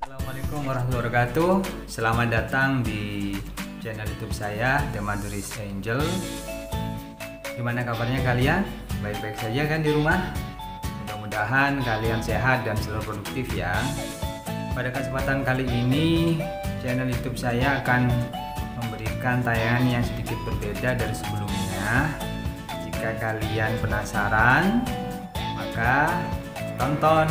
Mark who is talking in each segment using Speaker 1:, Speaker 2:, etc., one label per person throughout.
Speaker 1: Assalamualaikum warahmatullahi wabarakatuh. Selamat datang di channel YouTube saya, The Maduris Angel. Gimana kabarnya kalian? Baik-baik saja kan di rumah? Mudah-mudahan kalian sehat dan selalu produktif ya. Pada kesempatan kali ini, channel YouTube saya akan memberikan tayangan yang sedikit berbeda dari sebelumnya. Jika kalian penasaran, maka tonton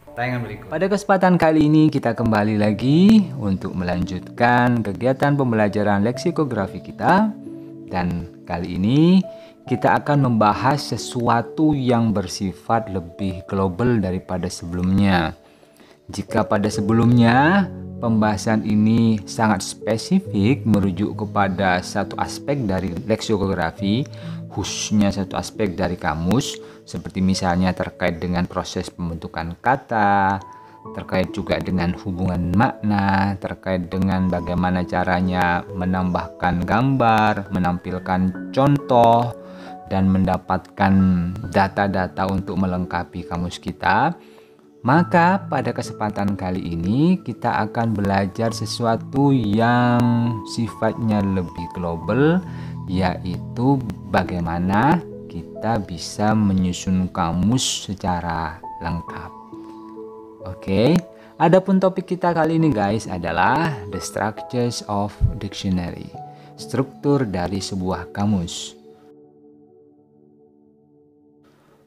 Speaker 1: tayangan berikut. Pada kesempatan kali ini kita kembali lagi untuk melanjutkan kegiatan pembelajaran leksikografi kita, dan kali ini kita akan membahas sesuatu yang bersifat lebih global daripada sebelumnya. Jika pada sebelumnya pembahasan ini sangat spesifik merujuk kepada satu aspek dari leksikografi, khususnya satu aspek dari kamus, seperti misalnya terkait dengan proses pembentukan kata, terkait juga dengan hubungan makna, terkait dengan bagaimana caranya menambahkan gambar, menampilkan contoh, dan mendapatkan data-data untuk melengkapi kamus kita. Maka pada kesempatan kali ini kita akan belajar sesuatu yang sifatnya lebih global, yaitu bagaimana kita bisa menyusun kamus secara lengkap. Oke, adapun topik kita kali ini guys adalah the structures of dictionary, struktur dari sebuah kamus.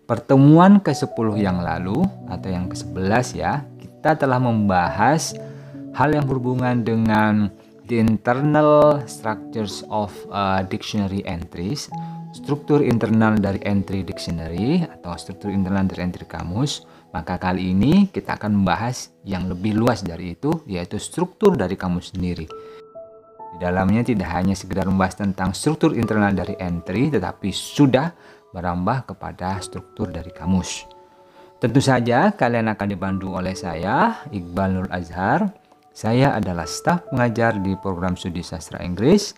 Speaker 1: Pertemuan ke-10 yang lalu atau yang ke-11 ya, kita telah membahas hal yang berhubungan dengan the internal structures of dictionary entries, struktur internal dari entry dictionary atau struktur internal dari entry kamus. Maka kali ini kita akan membahas yang lebih luas dari itu, yaitu struktur dari kamus sendiri. Di dalamnya tidak hanya sekedar membahas tentang struktur internal dari entry, tetapi sudah merambah kepada struktur dari kamus. Tentu saja kalian akan dibantu oleh saya, Iqbal Nur Azhar. Saya adalah staf pengajar di program studi sastra Inggris,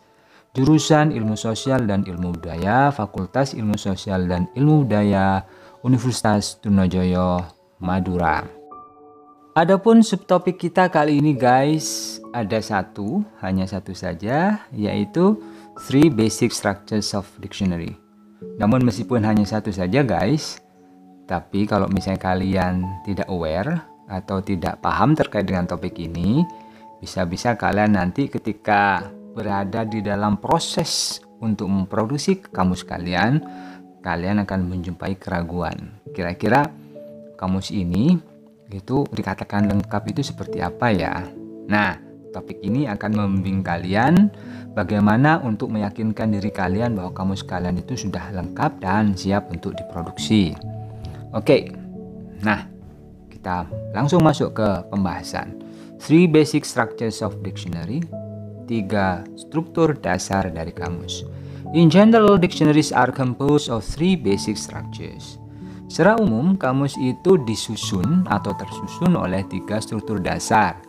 Speaker 1: jurusan Ilmu Sosial dan Ilmu Budaya, Fakultas Ilmu Sosial dan Ilmu Budaya, Universitas Trunojoyo, Madura. Adapun subtopik kita kali ini guys, ada hanya satu saja, yaitu 3 basic structures of dictionary. Namun meskipun hanya satu saja guys, tapi kalau misalnya kalian tidak aware atau tidak paham terkait dengan topik ini, bisa-bisa kalian nanti ketika berada di dalam proses untuk memproduksi kamus kalian akan menjumpai keraguan. Kira-kira kamus ini itu dikatakan lengkap itu seperti apa ya? Nah, topik ini akan membimbing kalian bagaimana untuk meyakinkan diri kalian bahwa kamus kalian itu sudah lengkap dan siap untuk diproduksi. Oke, nah kita langsung masuk ke pembahasan. 3 basic structures of dictionary, 3 struktur dasar dari kamus. In general, dictionaries are composed of 3 basic structures. Secara umum, kamus itu disusun atau tersusun oleh 3 struktur dasar.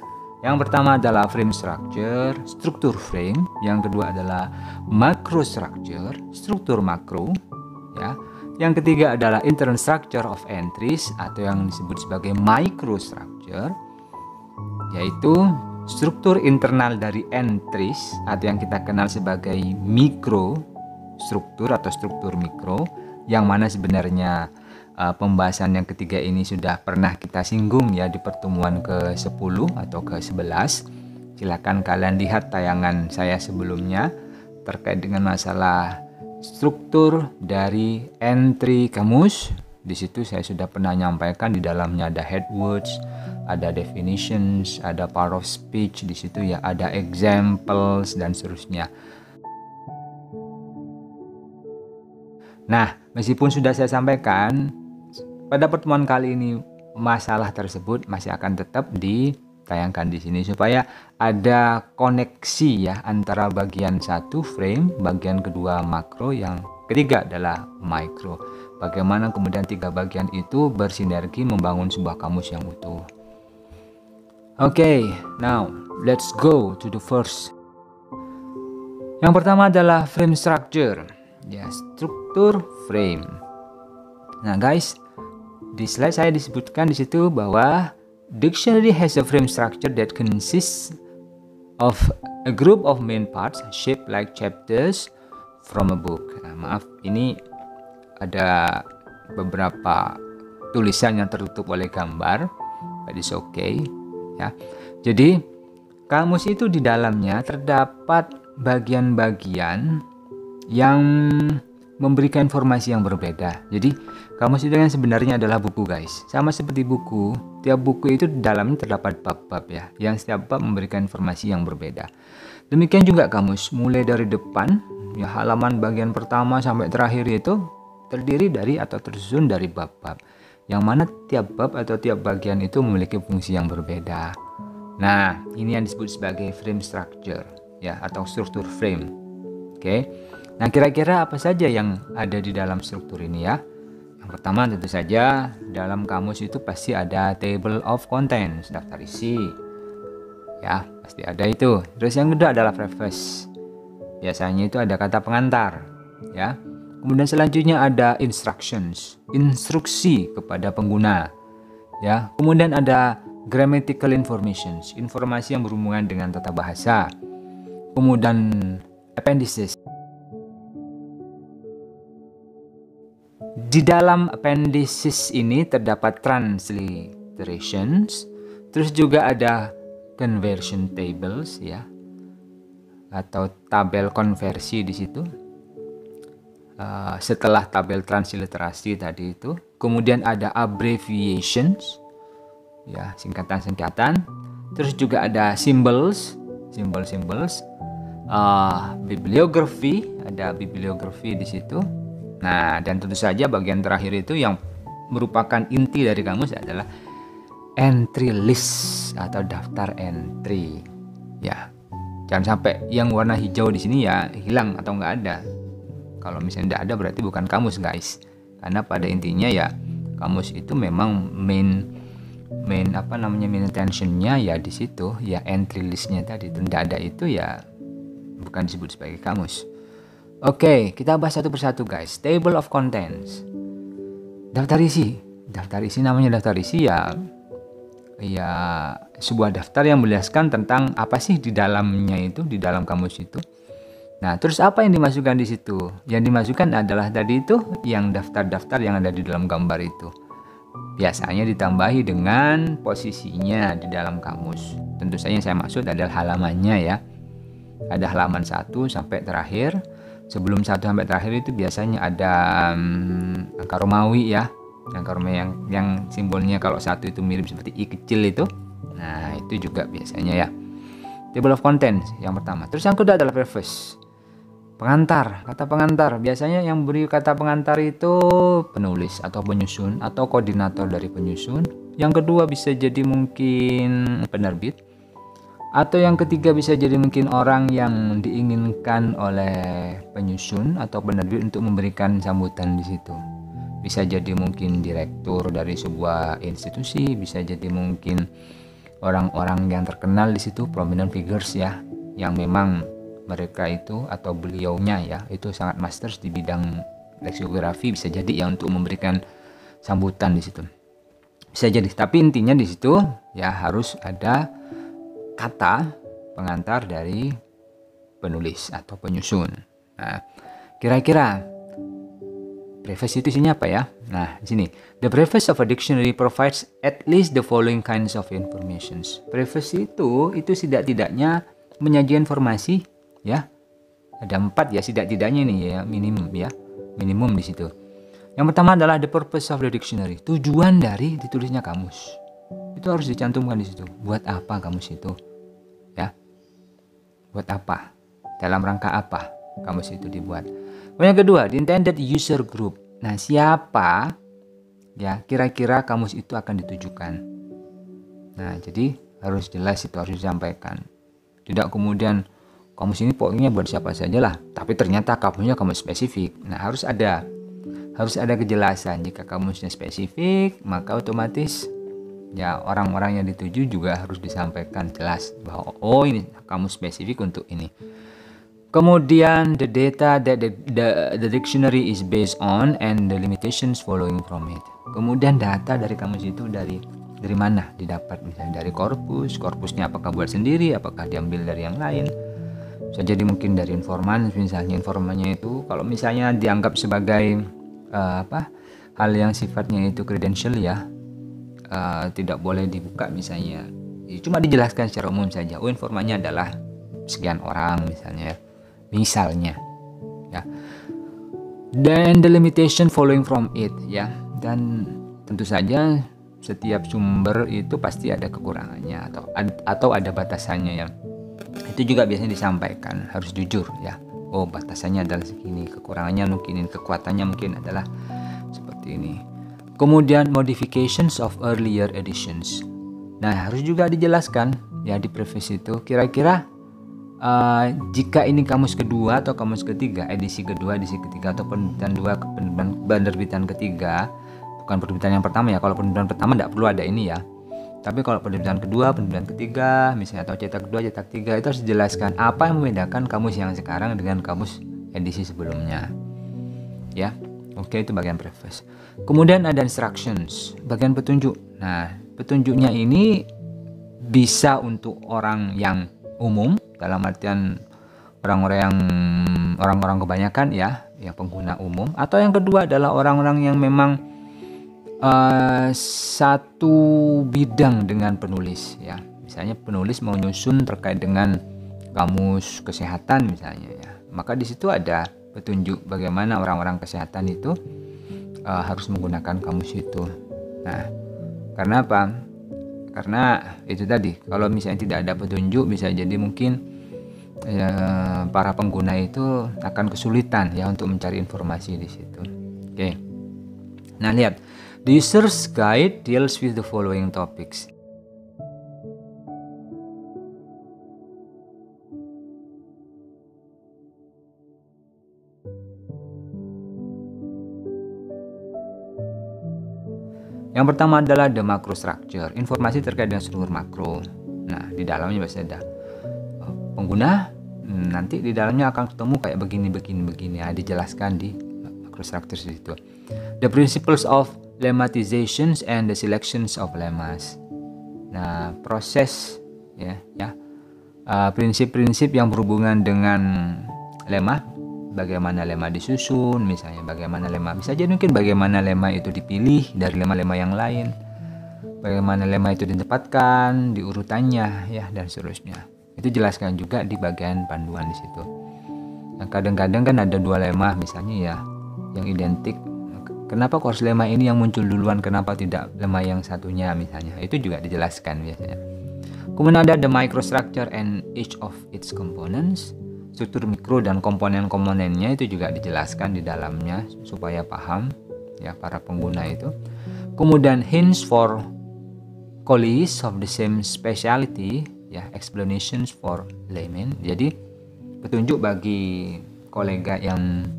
Speaker 1: Yang pertama adalah frame structure, struktur frame. Yang kedua adalah macro structure, struktur makro. Ya. Yang ketiga adalah internal structure of entries atau yang disebut sebagai microstructure, yaitu struktur internal dari entries atau yang kita kenal sebagai mikrostruktur atau struktur mikro, yang mana sebenarnya pembahasan yang ketiga ini sudah pernah kita singgung ya di pertemuan ke-10 atau ke-11. Silakan kalian lihat tayangan saya sebelumnya terkait dengan masalah struktur dari entry kamus. Di situ saya sudah pernah menyampaikan, di dalamnya ada head words, ada definitions, ada part of speech, di situ ya ada examples dan seterusnya. Nah, meskipun sudah saya sampaikan, pada pertemuan kali ini masalah tersebut masih akan tetap ditayangkan di sini supaya ada koneksi ya antara bagian 1 frame, bagian kedua makro, yang ketiga adalah micro. Bagaimana kemudian 3 bagian itu bersinergi membangun sebuah kamus yang utuh. Oke, now let's go to the first. Yang pertama adalah frame structure. Ya, struktur frame. Nah, guys, di slide saya disebutkan di situ bahwa Dictionary has a frame structure that consists of a group of main parts shaped like chapters from a book. Nah, maaf, ini ada beberapa tulisan yang tertutup oleh gambar, but it's okay ya. Jadi kamus itu di dalamnya terdapat bagian-bagian yang memberikan informasi yang berbeda. Jadi kamus itu kan sebenarnya adalah buku, guys. Sama seperti buku, tiap buku itu di dalamnya terdapat bab-bab ya, yang setiap bab memberikan informasi yang berbeda. Demikian juga kamus, mulai dari depan ya, halaman bagian pertama sampai terakhir itu terdiri dari atau tersusun dari bab-bab, yang mana tiap bab atau tiap bagian itu memiliki fungsi yang berbeda. Nah, ini yang disebut sebagai frame structure ya, atau struktur frame. Oke. Nah, kira-kira apa saja yang ada di dalam struktur ini ya? Yang pertama tentu saja dalam kamus itu pasti ada table of contents, daftar isi. Ya, pasti ada itu. Terus yang kedua adalah preface. Biasanya itu ada kata pengantar, ya. Kemudian selanjutnya ada instructions, instruksi kepada pengguna. Ya, kemudian ada grammatical informations, informasi yang berhubungan dengan tata bahasa. Kemudian appendices. Di dalam appendices ini terdapat transliterations, terus juga ada conversion tables ya, atau tabel konversi di situ. Setelah tabel transliterasi tadi itu, kemudian ada abbreviations ya, singkatan-singkatan, terus juga ada symbols, bibliografi, ada bibliografi di situ. Nah, dan tentu saja bagian terakhir itu yang merupakan inti dari kamus adalah entry list atau daftar entry ya. Jangan sampai yang warna hijau di sini ya hilang atau nggak ada. Kalau misalnya tidak ada berarti bukan kamus, guys. Karena pada intinya ya kamus itu memang main attention-nya ya di situ ya, entry list-nya tadi. Tidak ada itu ya bukan disebut sebagai kamus. Oke, kita bahas satu persatu, guys. Table of contents. Daftar isi. Daftar isi namanya daftar isi ya sebuah daftar yang menjelaskan tentang apa sih di dalamnya itu, di dalam kamus itu. Nah, terus apa yang dimasukkan di situ? Yang dimasukkan adalah tadi itu yang daftar-daftar yang ada di dalam gambar itu. Biasanya ditambahi dengan posisinya di dalam kamus. Tentu saja yang saya maksud adalah halamannya ya. Ada halaman 1 sampai terakhir. Sebelum 1 sampai terakhir itu biasanya ada angka Romawi ya. Angka Romawi yang simbolnya kalau 1 itu mirip seperti I kecil itu. Nah, itu juga biasanya ya. Table of contents yang pertama. Terus yang kedua adalah preface. Pengantar, kata pengantar. Biasanya yang beri kata pengantar itu penulis atau penyusun atau koordinator dari penyusun. Yang kedua bisa jadi mungkin penerbit. Atau yang ketiga bisa jadi mungkin orang yang diinginkan oleh penyusun atau penerbit untuk memberikan sambutan di situ. Bisa jadi mungkin direktur dari sebuah institusi, bisa jadi mungkin orang-orang yang terkenal di situ, prominent figures ya, yang memang mereka itu atau beliaunya ya itu sangat masters di bidang leksikografi, bisa jadi ya untuk memberikan sambutan di situ. Bisa jadi, tapi intinya di situ ya harus ada kata pengantar dari penulis atau penyusun. Nah, kira-kira preface itu isinya apa ya? Nah, di sini, the preface of a dictionary provides at least the following kinds of informations. Preface itu tidak-tidaknya menyajikan informasi ya. Ada 4 ya tidak-tidaknya ini ya, minimum di situ. Yang pertama adalah the purpose of the dictionary, tujuan dari ditulisnya kamus. Itu harus dicantumkan di situ. Buat apa kamus itu? Ya. Buat apa? Dalam rangka apa kamus itu dibuat? Yang kedua, the intended user group. Nah, siapa ya kira-kira kamus itu akan ditujukan? Nah, jadi harus jelas, itu harus disampaikan. Tidak kemudian kamus ini pokoknya buat siapa saja lah, tapi ternyata kamusnya kamus spesifik. Nah, harus ada kejelasan. Jika kamusnya spesifik, maka otomatis ya orang-orang yang dituju juga harus disampaikan jelas bahwa oh ini kamus spesifik untuk ini. Kemudian the data that the dictionary is based on and the limitations following from it. Kemudian data dari kamus itu dari dari mana didapat, misalnya dari korpusnya apakah buat sendiri, apakah diambil dari yang lain. Bisa jadi mungkin dari informan, misalnya informannya itu kalau misalnya dianggap sebagai hal yang sifatnya itu credential ya, tidak boleh dibuka misalnya. Cuma dijelaskan secara umum saja. Informannya adalah sekian orang misalnya ya. Dan the limitation following from it ya. Dan tentu saja setiap sumber itu pasti ada kekurangannya atau ada batasannya ya. Itu juga biasanya disampaikan, harus jujur ya. Oh, batasannya adalah segini, kekurangannya mungkin, kekuatannya mungkin adalah seperti ini. Kemudian modifications of earlier editions. Nah, harus juga dijelaskan ya di preface itu kira-kira jika ini kamus kedua atau kamus ketiga, edisi kedua, edisi ketiga, atau penerbitan ketiga, bukan penerbitan yang pertama ya. Kalau penerbitan pertama tidak perlu ada ini ya. Tapi kalau penerbitan kedua, penerbitan ketiga, misalnya atau cetak kedua, cetak tiga, itu harus dijelaskan apa yang membedakan kamus yang sekarang dengan kamus edisi sebelumnya. Ya, oke, itu bagian preface. Kemudian ada instructions, bagian petunjuk. Nah, petunjuknya ini bisa untuk orang yang umum, dalam artian orang-orang kebanyakan ya, yang pengguna umum, atau yang kedua adalah orang-orang yang memang satu bidang dengan penulis ya. Misalnya penulis mau nyusun terkait dengan kamus kesehatan misalnya ya, maka di situ ada petunjuk bagaimana orang-orang kesehatan itu harus menggunakan kamus itu. Nah, karena apa? Karena itu tadi, kalau misalnya tidak ada petunjuk, bisa jadi mungkin para pengguna itu akan kesulitan ya untuk mencari informasi di situ. Oke. Nah, lihat, the user's guide deals with the following topics. Yang pertama adalah the macro structure, informasi terkait dengan struktur makro. Nah, di dalamnya biasanya ada pengguna, nanti di dalamnya akan ketemu kayak begini ya, dijelaskan di macro structure itu. The principles of lemmatizations and the selections of lemmas. Nah, proses prinsip-prinsip yang berhubungan dengan lemma. Bagaimana lemma disusun, misalnya bagaimana lemma, bisa jadi mungkin bagaimana lemma itu dipilih dari lemma-lemma yang lain, bagaimana lemma itu ditempatkan di urutannya ya, dan seterusnya. Itu jelaskan juga di bagian panduan di situ. Nah, kadang-kadang kan ada dua lemma misalnya ya yang identik. Kenapa kok harus lemma ini yang muncul duluan, kenapa tidak lemma yang satunya misalnya? Itu juga dijelaskan biasanya. Kemudian ada the microstructure and each of its components. Struktur mikro dan komponen-komponennya itu juga dijelaskan di dalamnya supaya paham ya para pengguna itu. Kemudian hints for colleagues of the same specialty ya, explanations for laymen. Jadi petunjuk bagi kolega yang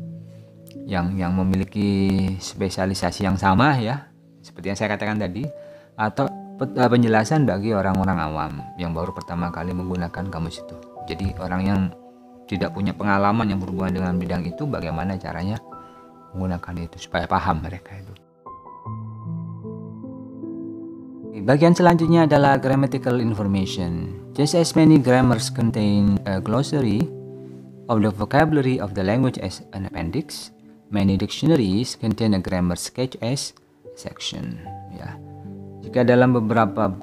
Speaker 1: memiliki spesialisasi yang sama ya, seperti yang saya katakan tadi, atau penjelasan bagi orang-orang awam yang baru pertama kali menggunakan kamus itu. Jadi orang yang tidak punya pengalaman yang berhubungan dengan bidang itu, bagaimana caranya menggunakan itu supaya paham mereka itu. Bagian selanjutnya adalah grammatical information. Just as many grammars contain a glossary of the vocabulary of the language as an appendix, many dictionaries contain a grammar sketch as section. Ya. Jika dalam beberapa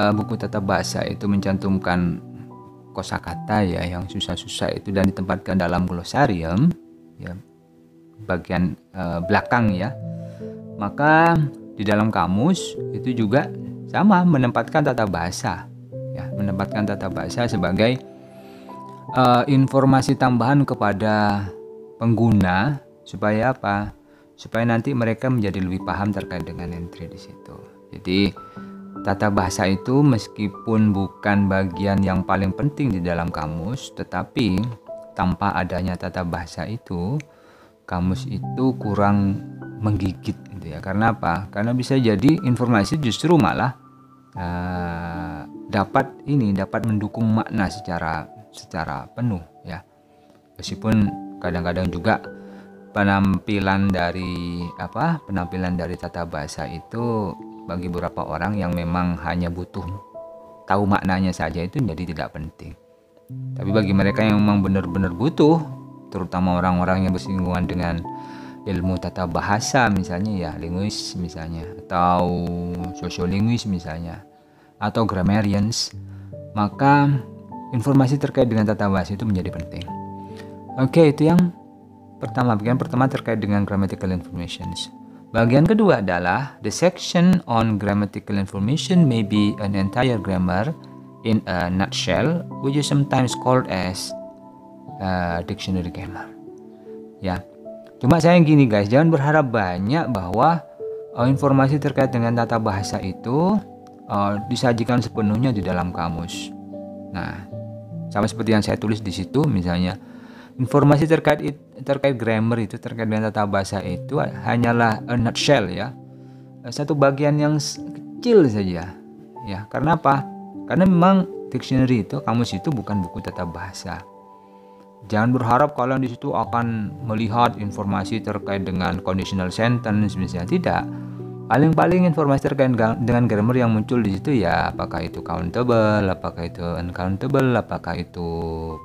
Speaker 1: buku tata bahasa itu mencantumkan kosakata ya yang susah-susah itu dan ditempatkan dalam glosarium ya, bagian belakang ya, maka di dalam kamus itu juga sama menempatkan tata bahasa ya, menempatkan tata bahasa sebagai informasi tambahan kepada pengguna supaya apa? Supaya nanti mereka menjadi lebih paham terkait dengan entry di situ. Jadi tata bahasa itu meskipun bukan bagian yang paling penting di dalam kamus, tetapi tanpa adanya tata bahasa itu, kamus itu kurang menggigit gitu ya. Karena apa? Karena bisa jadi informasi justru malah dapat mendukung makna secara penuh ya. Meskipun kadang-kadang juga penampilan dari tata bahasa itu bagi beberapa orang yang memang hanya butuh tahu maknanya saja itu jadi tidak penting. Tapi bagi mereka yang memang benar-benar butuh, terutama orang-orang yang bersinggungan dengan ilmu tata bahasa misalnya ya, linguis misalnya, atau sosiolinguis misalnya, atau grammarians, maka informasi terkait dengan tata bahasa itu menjadi penting. Oke, itu yang pertama. Bagian pertama terkait dengan grammatical informations. Bagian kedua adalah the section on grammatical information may be an entire grammar in a nutshell, which is sometimes called as dictionary grammar. Ya, cuma saya gini guys, jangan berharap banyak bahwa informasi terkait dengan tata bahasa itu disajikan sepenuhnya di dalam kamus. Nah, sama seperti yang saya tulis di situ, misalnya informasi terkait grammar itu, terkait dengan tata bahasa itu hanyalah a nutshell ya, satu bagian yang kecil saja ya. Karena apa? Karena memang dictionary itu, kamus itu bukan buku tata bahasa. Jangan berharap kalian di situ akan melihat informasi terkait dengan conditional sentence misalnya, tidak. Paling-paling informasi terkait dengan grammar yang muncul di situ ya, apakah itu countable, apakah itu uncountable, apakah itu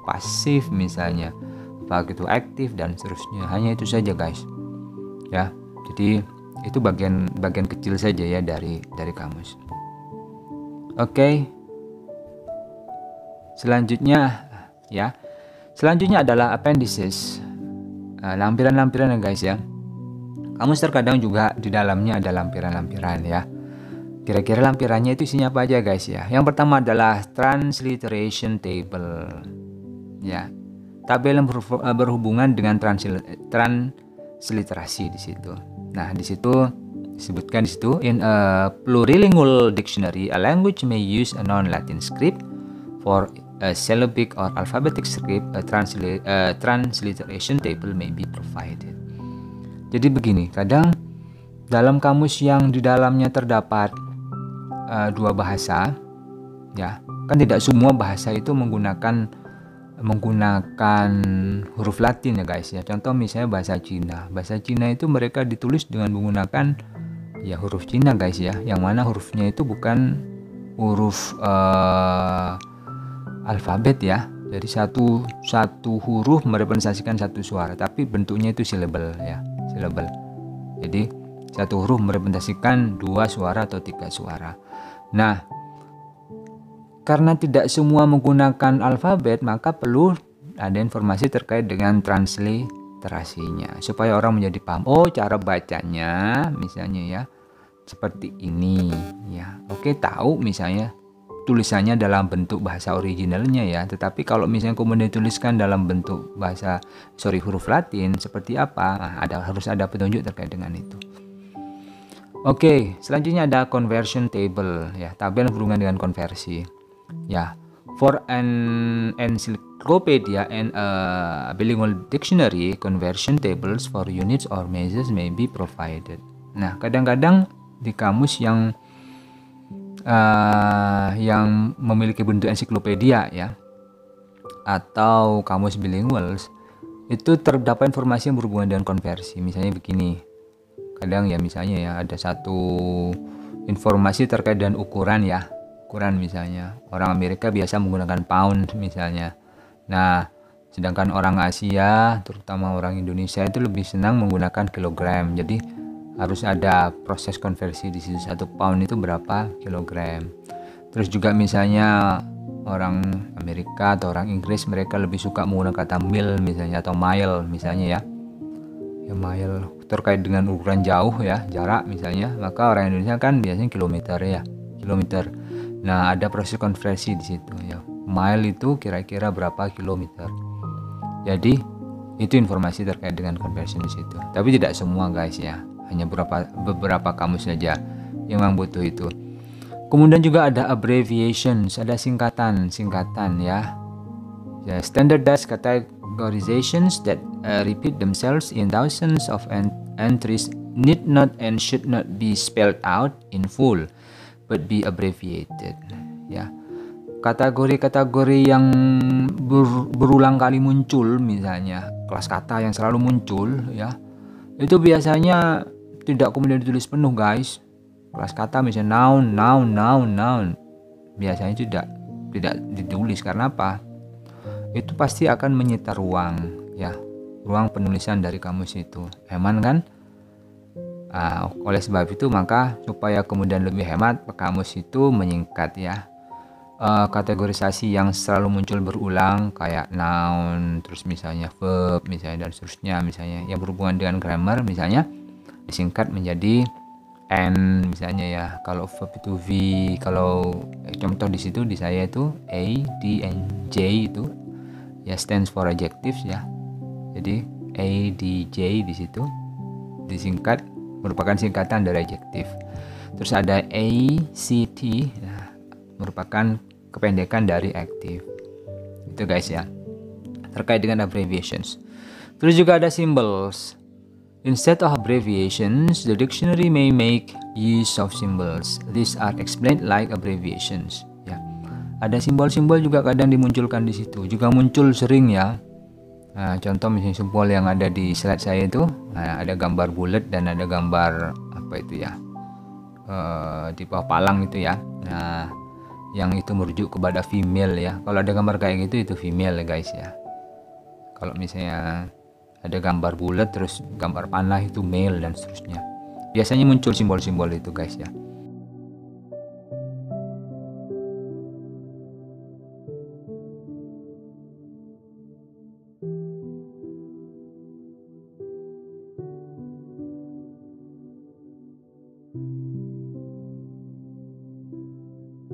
Speaker 1: pasif misalnya, apakah itu aktif dan seterusnya. Hanya itu saja guys. Ya. Jadi itu bagian kecil saja ya dari kamus. Oke. Selanjutnya ya. Selanjutnya adalah appendices. Lampiran-lampiran ya guys ya. Kamus terkadang juga di dalamnya ada lampiran-lampiran ya. Kira-kira lampirannya itu isinya apa aja guys ya? Yang pertama adalah transliteration table. Ya. Tabel yang berhubungan dengan transliterasi di situ. Nah, di situ disebutkan di situ, in a plurilingual dictionary, a language may use a non-Latin script for a syllabic or alphabetic script. A transliteration table may be provided. Jadi begini, kadang dalam kamus yang di dalamnya terdapat dua bahasa, ya kan tidak semua bahasa itu menggunakan huruf Latin ya guys ya. Contoh misalnya bahasa Cina. Bahasa Cina itu mereka ditulis dengan menggunakan ya huruf Cina guys ya, yang mana hurufnya itu bukan huruf alfabet ya. Jadi satu huruf merepresentasikan satu suara, tapi bentuknya itu syllable ya. Syllable. Jadi satu huruf merepresentasikan dua suara atau tiga suara. Nah, karena tidak semua menggunakan alfabet, maka perlu ada informasi terkait dengan transliterasinya supaya orang menjadi paham. Oh, cara bacanya misalnya ya seperti ini ya. Oke, tahu misalnya tulisannya dalam bentuk bahasa originalnya ya, tetapi kalau misalnya kemudian dituliskan dalam bentuk huruf Latin seperti apa, nah, harus ada petunjuk terkait dengan itu. Oke, selanjutnya ada conversion table ya, tabel berhubungan dengan konversi ya. For an encyclopedia and a bilingual dictionary, conversion tables for units or measures may be provided. Nah, kadang-kadang di kamus yang memiliki bentuk ensiklopedia ya, atau kamus bilingual, itu terdapat informasi yang berhubungan dengan konversi. Misalnya begini, kadang ya misalnya ya ada satu informasi terkait dengan ukuran ya, ukuran misalnya orang Amerika biasa menggunakan pound misalnya. Nah, sedangkan orang Asia, terutama orang Indonesia itu lebih senang menggunakan kilogram. Jadi harus ada proses konversi di situ, 1 pound itu berapa kilogram. Terus juga misalnya orang Amerika atau orang Inggris, mereka lebih suka menggunakan kata mil misalnya atau mile misalnya ya. Ya mile terkait dengan ukuran jauh ya, jarak misalnya, maka orang Indonesia kan biasanya kilometer ya, kilometer. Nah, ada proses konversi di situ ya. Mile itu kira-kira berapa kilometer. Jadi itu informasi terkait dengan conversion di situ. Tapi tidak semua guys ya. Hanya beberapa kamus saja yang memang butuh itu. Kemudian juga ada abbreviations, ada singkatan ya. Standardized categorizations that repeat themselves in thousands of entries need not and should not be spelled out in full, but be abbreviated. Ya, kategori-kategori yang berulang kali muncul, misalnya kelas kata yang selalu muncul, ya, itu biasanya tidak kemudian ditulis penuh guys. kelas kata misalnya noun, biasanya tidak ditulis. Karena apa? Itu pasti akan menyita ruang ya, ruang penulisan dari kamus itu. Aman kan? Oleh sebab itu maka supaya kemudian lebih hemat, kamus itu menyingkat ya. Kategorisasi yang selalu muncul berulang kayak noun, terus misalnya verb misalnya, dan seterusnya misalnya yang berhubungan dengan grammar misalnya disingkat menjadi N misalnya ya. Kalau verb itu V, kalau contoh di situ di saya itu A, D, and J itu ya stands for adjectives ya. Jadi A, D, J di situ disingkat, merupakan singkatan dari adjective. Terus ada A, C, T ya, merupakan kependekan dari active. Itu guys ya, terkait dengan abbreviations. Terus juga ada symbols. Instead of abbreviations, the dictionary may make use of symbols. These are explained like abbreviations. Ya, ada simbol-simbol juga kadang dimunculkan di situ. Juga muncul sering ya. Nah, contoh misalnya simbol yang ada di slide saya itu, ada gambar bulat dan ada gambar apa itu ya, di bawah palang itu ya. Nah, yang itu merujuk kepada female ya. Kalau ada gambar kayak gitu itu female guys ya. Kalau misalnya ada gambar bulat terus gambar panah itu male dan seterusnya. Biasanya muncul simbol-simbol itu guys ya.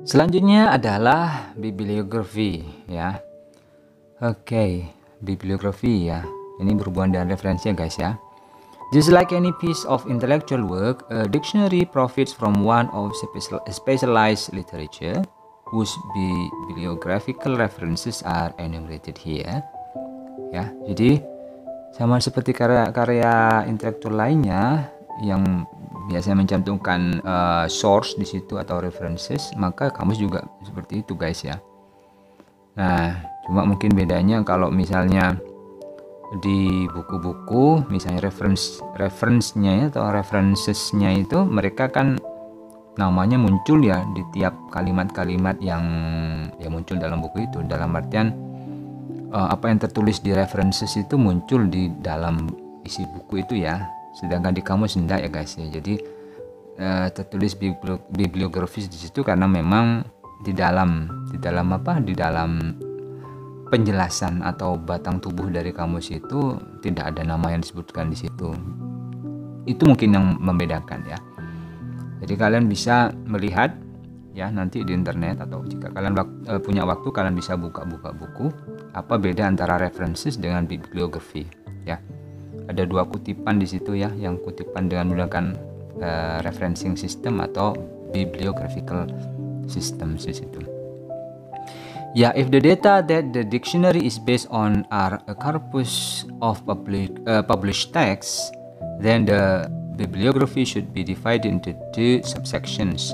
Speaker 1: Selanjutnya adalah bibliografi ya. Oke, bibliografi ya. Ini berhubungan dengan referensi ya guys ya. Just like any piece of intellectual work, a dictionary profits from one of specialized literature whose bibliographical references are enumerated here. Ya, jadi sama seperti karya-karya intelektual lainnya yang biasanya mencantumkan source di situ atau references, maka kamus juga seperti itu guys ya. Nah, cuma mungkin bedanya kalau misalnya di buku-buku misalnya reference-nya ya, atau references-nya itu mereka kan namanya muncul ya di tiap kalimat-kalimat yang muncul dalam buku itu. Dalam artian apa yang tertulis di references itu muncul di dalam isi buku itu ya. Sedangkan di kamus enggak ya guys ya. Jadi tertulis bibliografis di situ karena memang di dalam penjelasan atau batang tubuh dari kamus itu tidak ada nama yang disebutkan di situ. Itu mungkin yang membedakan ya. Jadi kalian bisa melihat ya nanti di internet, atau jika kalian punya waktu kalian bisa buka-buka buku apa beda antara references dengan bibliografi ya. Ada dua kutipan di situ ya, yang kutipan dengan menggunakan referencing system atau bibliographical system di situ. Ya, if the data that the dictionary is based on are a corpus of published texts, then the bibliography should be divided into two subsections.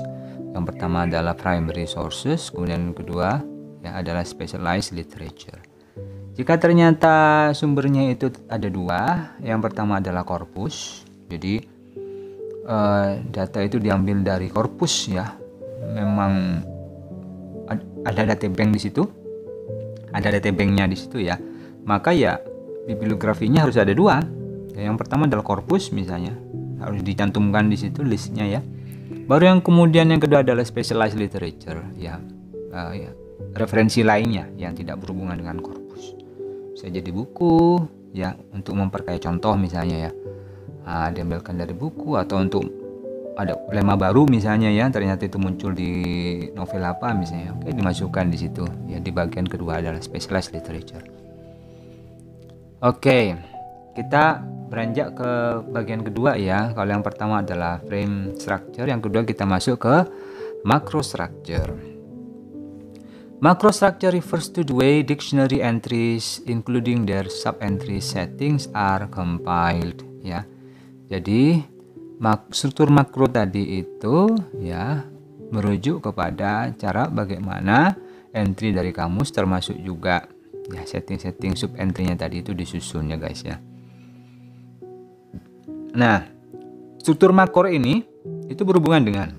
Speaker 1: Yang pertama adalah primary sources, kemudian yang kedua ya adalah specialized literature. Jika ternyata sumbernya itu ada dua, yang pertama adalah korpus, jadi data itu diambil dari korpus ya, memang ada data bank di situ, ada data banknya di situ ya, maka ya bibliografinya harus ada dua. Yang pertama adalah korpus misalnya, harus dicantumkan di situ listnya ya. Baru yang kemudian yang kedua adalah specialized literature ya, referensi lainnya yang tidak berhubungan dengan korpus. Bisa jadi buku ya, untuk memperkaya contoh misalnya ya, diambilkan dari buku, atau untuk ada lema baru misalnya ya, ternyata itu muncul di novel apa misalnya, oke, dimasukkan di situ ya. Di bagian kedua adalah specialized literature. Oke, kita beranjak ke bagian kedua ya. Kalau yang pertama adalah frame structure, yang kedua kita masuk ke macro structure. Macro structure refers to the way dictionary entries including their sub-entry settings are compiled ya. Jadi struktur makro tadi itu ya merujuk kepada cara bagaimana entry dari kamus, termasuk juga ya setting-setting sub entry-nya tadi itu disusun ya guys ya. Nah, struktur makro ini itu berhubungan dengan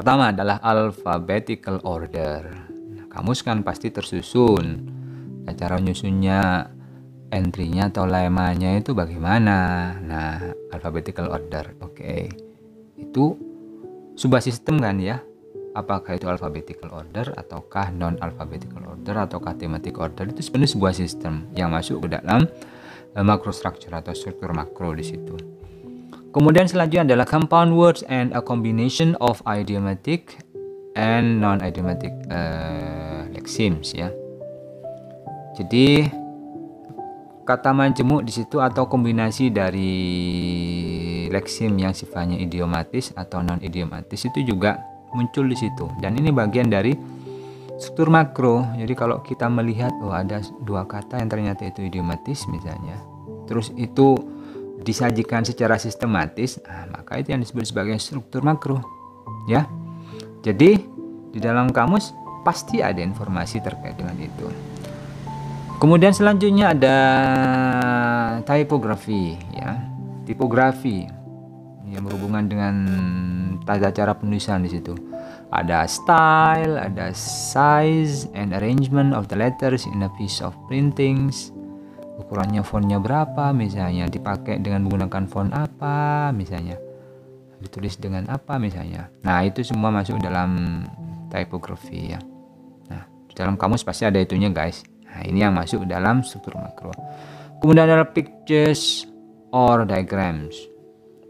Speaker 1: Pertama adalah alphabetical order. Nah, kamus kan pasti tersusun. Nah, cara nyusunnya, entry-nya atau lemanya itu bagaimana? Nah, alphabetical order. Oke. Itu sebuah sistem kan ya? Apakah itu alphabetical order ataukah non alphabetical order ataukah thematic order, itu sebenarnya sebuah sistem yang masuk ke dalam macrostructure atau struktur makro di situ. Kemudian selanjutnya adalah compound words and a combination of idiomatic and non idiomatic lexemes ya. Jadi kata majemuk di situ atau kombinasi dari leksim yang sifatnya idiomatis atau non idiomatis itu juga muncul di situ, dan ini bagian dari struktur makro. Jadi kalau kita melihat ada dua kata yang ternyata itu idiomatis misalnya, terus itu disajikan secara sistematis, maka itu yang disebut sebagai struktur makro ya. Jadi di dalam kamus pasti ada informasi terkait dengan itu. Kemudian selanjutnya ada typography ya, tipografi yang berhubungan dengan tata cara penulisan di situ. Ada style, ada size and arrangement of the letters in a piece of printings. Ukurannya, fontnya berapa misalnya, dipakai dengan menggunakan font apa misalnya, ditulis dengan apa misalnya. Nah, itu semua masuk dalam typography ya. Nah, di dalam kamus pasti ada itunya guys. Nah, ini yang masuk dalam struktur makro. Kemudian ada pictures or diagrams.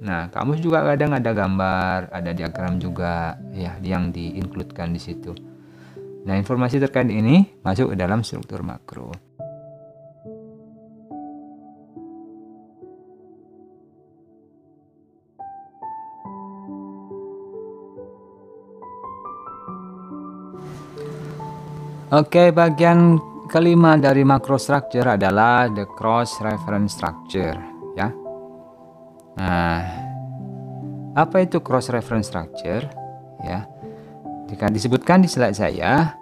Speaker 1: Nah, kamus juga kadang ada gambar, ada diagram juga ya yang di-includekan di situ. Nah, informasi terkait ini masuk ke dalam struktur makro. Oke, bagian kelima dari macrostructure adalah the cross reference structure ya. Nah, apa itu cross reference structure ya? Jika disebutkan di slide saya,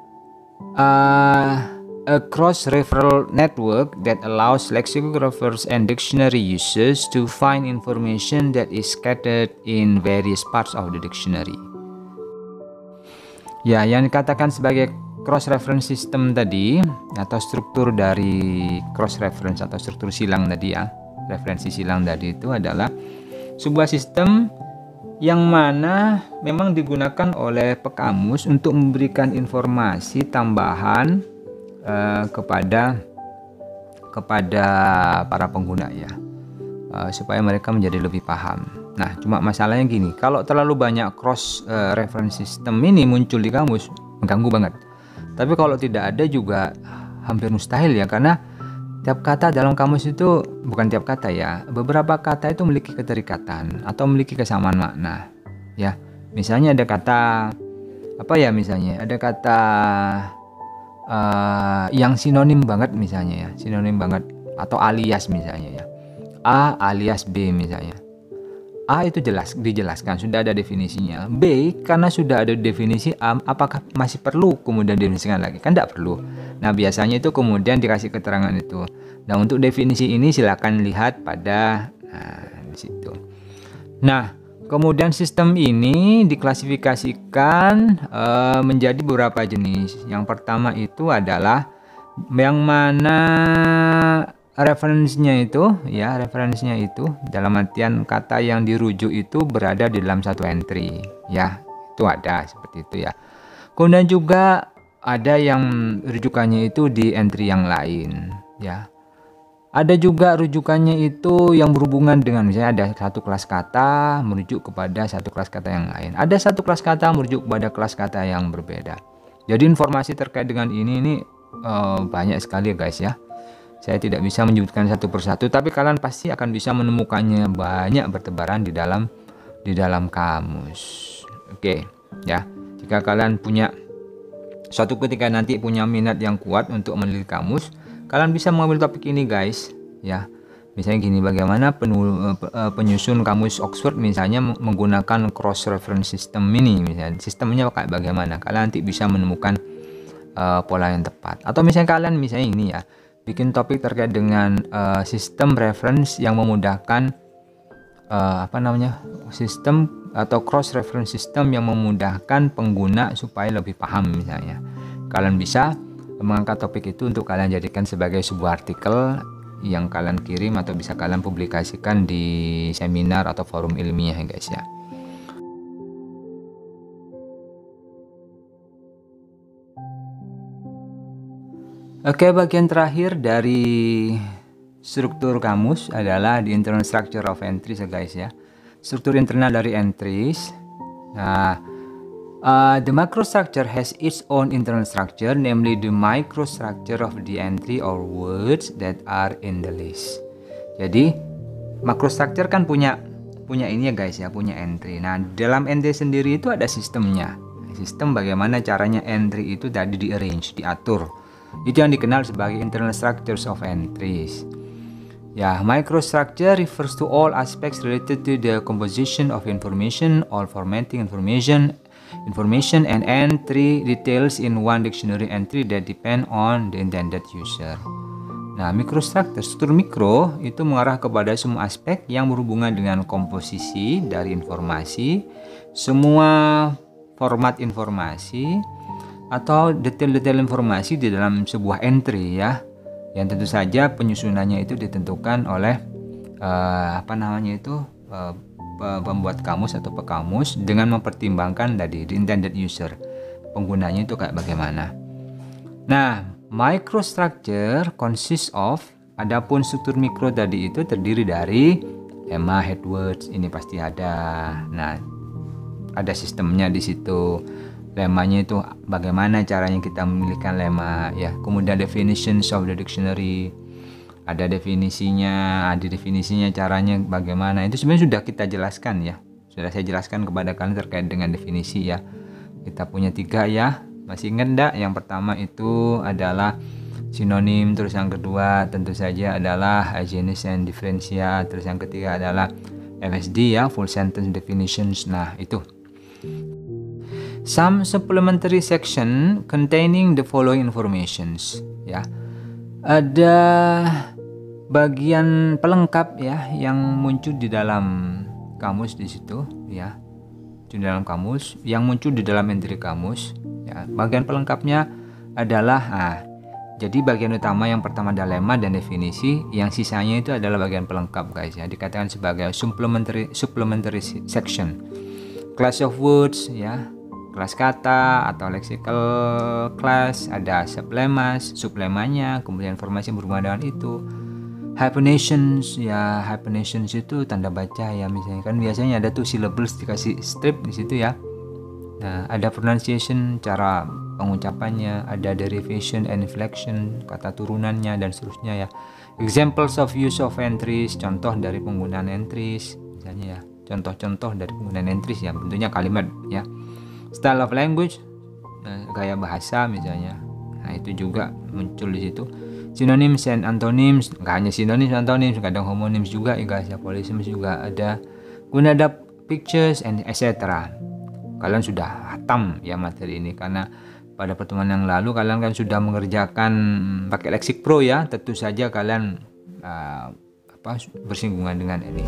Speaker 1: a cross referral network that allows lexicographers and dictionary users to find information that is scattered in various parts of the dictionary. Ya, yang dikatakan sebagai cross reference system tadi atau struktur dari cross reference atau struktur silang tadi ya, referensi silang tadi itu adalah sebuah sistem yang mana memang digunakan oleh pekamus untuk memberikan informasi tambahan kepada para pengguna ya, supaya mereka menjadi lebih paham. Nah, cuma masalahnya gini, kalau terlalu banyak cross reference system ini muncul di kamus, mengganggu banget. Tapi kalau tidak ada juga hampir mustahil ya, karena tiap kata dalam kamus itu, bukan tiap kata ya, beberapa kata itu memiliki keterikatan atau memiliki kesamaan makna ya. Misalnya ada kata apa ya, misalnya ada kata yang sinonim banget misalnya ya, sinonim banget atau alias misalnya ya, A alias B misalnya. A itu dijelaskan, sudah ada definisinya. B karena sudah ada definisi A, apakah masih perlu kemudian didefinisikan lagi? Kan tidak perlu. Nah, biasanya itu kemudian dikasih keterangan itu. Nah, untuk definisi ini silakan lihat pada di situ. Nah, kemudian sistem ini diklasifikasikan menjadi beberapa jenis. Yang pertama itu adalah yang mana referensinya itu dalam artian kata yang dirujuk itu berada di dalam satu entry ya, itu ada seperti itu ya. Kemudian juga ada yang rujukannya itu di entry yang lain ya. Ada juga rujukannya itu yang berhubungan dengan, misalnya ada satu kelas kata merujuk kepada satu kelas kata yang lain, ada satu kelas kata merujuk kepada kelas kata yang berbeda. Jadi informasi terkait dengan ini banyak sekali guys ya. Saya tidak bisa menyebutkan satu persatu, tapi kalian pasti akan bisa menemukannya banyak bertebaran di dalam kamus. Oke, ya. Jika kalian punya suatu ketika nanti punya minat yang kuat untuk meneliti kamus, kalian bisa mengambil topik ini, guys. Ya, misalnya gini, bagaimana penyusun kamus Oxford misalnya menggunakan cross reference system ini, misalnya sistemnya kayak bagaimana? Kalian nanti bisa menemukan pola yang tepat. Atau misalnya kalian ini ya, bikin topik terkait dengan sistem reference yang memudahkan sistem atau cross reference system yang memudahkan pengguna supaya lebih paham. Misalnya kalian bisa mengangkat topik itu untuk kalian jadikan sebagai sebuah artikel yang kalian kirim atau bisa kalian publikasikan di seminar atau forum ilmiah ya guys ya. Oke, bagian terakhir dari struktur kamus adalah the internal structure of entries ya guys ya. Struktur internal dari entries. Nah, the macrostructure has its own internal structure, namely the microstructure of the entry or words that are in the list. Jadi macrostructure kan punya ini ya guys ya, punya entry. Nah, dalam entry sendiri itu ada sistemnya. Sistem bagaimana caranya entry itu tadi di arrange, diatur. Itu yang dikenal sebagai internal structures of entries. Ya, microstructure refers to all aspects related to the composition of information or formatting information and entry details in one dictionary entry that depend on the intended user. Nah, microstructure, struktur mikro itu mengarah kepada semua aspek yang berhubungan dengan komposisi dari informasi, semua format informasi, atau detail-detail informasi di dalam sebuah entry ya. Yang tentu saja penyusunannya itu ditentukan oleh pembuat kamus atau pekamus dengan mempertimbangkan tadi the intended user, penggunanya itu kayak bagaimana. Nah, microstructure consists of, adapun struktur mikro tadi itu terdiri dari lemma, headwords, ini pasti ada. Nah, ada sistemnya di situ. Lemanya itu bagaimana caranya kita memilihkan lemma ya. Kemudian definitions of the dictionary, ada definisinya, caranya bagaimana. Itu sebenarnya sudah kita jelaskan ya. Sudah saya jelaskan kepada kalian terkait dengan definisi ya. Kita punya 3 ya. Masih ingat enggak? Yang pertama itu adalah sinonim, terus yang kedua tentu saja adalah genus and differentia, terus yang ketiga adalah FSD ya, full sentence definitions. Nah, itu. Some supplementary section containing the following informations ya. Ada bagian pelengkap ya yang muncul di dalam kamus di situ ya. Di dalam kamus yang muncul di dalam entry kamus ya. Bagian pelengkapnya adalah jadi bagian utama yang pertama ada lemma dan definisi, yang sisanya itu adalah bagian pelengkap guys ya. Dikatakan sebagai supplementary section. Class of words ya, kelas kata atau lexical class, ada sublemanya, kemudian informasi yang berhubungan dengan itu. Hyphenations ya, hyphenations itu tanda baca ya, misalnya kan biasanya ada tuh syllables dikasih strip di situ ya. Nah, ada pronunciation, cara pengucapannya, ada derivation and inflection, kata turunannya dan seterusnya ya. Examples of use of entries, contoh dari penggunaan entries misalnya ya. Contoh-contoh dari penggunaan entries ya, bentuknya kalimat ya. Style of language, gaya bahasa misalnya. Nah, itu juga muncul di situ. Synonyms and antonyms, nggak hanya synonyms dan antonyms, kadang homonyms juga ya guys ya, polysemics juga ada. Kemudian ada pictures and etc. Kalian sudah hatam ya materi ini karena pada pertemuan yang lalu kalian kan sudah mengerjakan pakai Lexic Pro ya. Tentu saja kalian bersinggungan dengan ini.